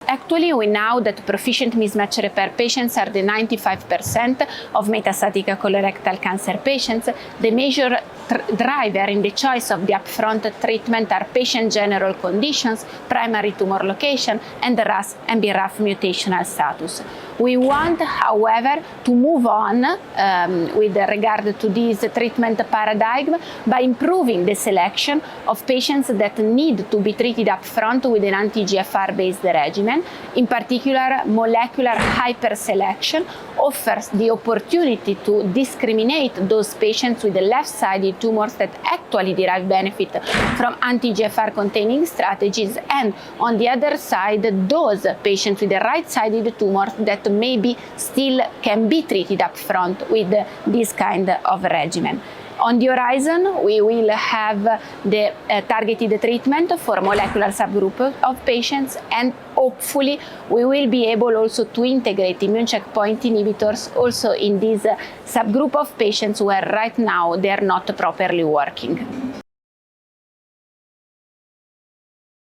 Actually, we know that proficient mismatch repair patients are the 95% of metastatic colorectal cancer patients. The major driver in the choice of the upfront treatment are patient general conditions, primary tumor location, and the RAS and BRAF mutational status. We want, however, to move on with regard to this treatment paradigm by improving the selection of patients that need to be treated upfront with an anti-EGFR based regimen. In particular, molecular hyperselection offers the opportunity to discriminate those patients with the left-sided tumors that actually derive benefit from anti-EGFR containing strategies, and on the other side, those patients with the right-sided tumors that maybe still can be treated upfront with this kind of regimen. On the horizon, we will have the targeted treatment for molecular subgroup of patients, and hopefully we will be able also to integrate immune checkpoint inhibitors also in this subgroup of patients where right now they are not properly working.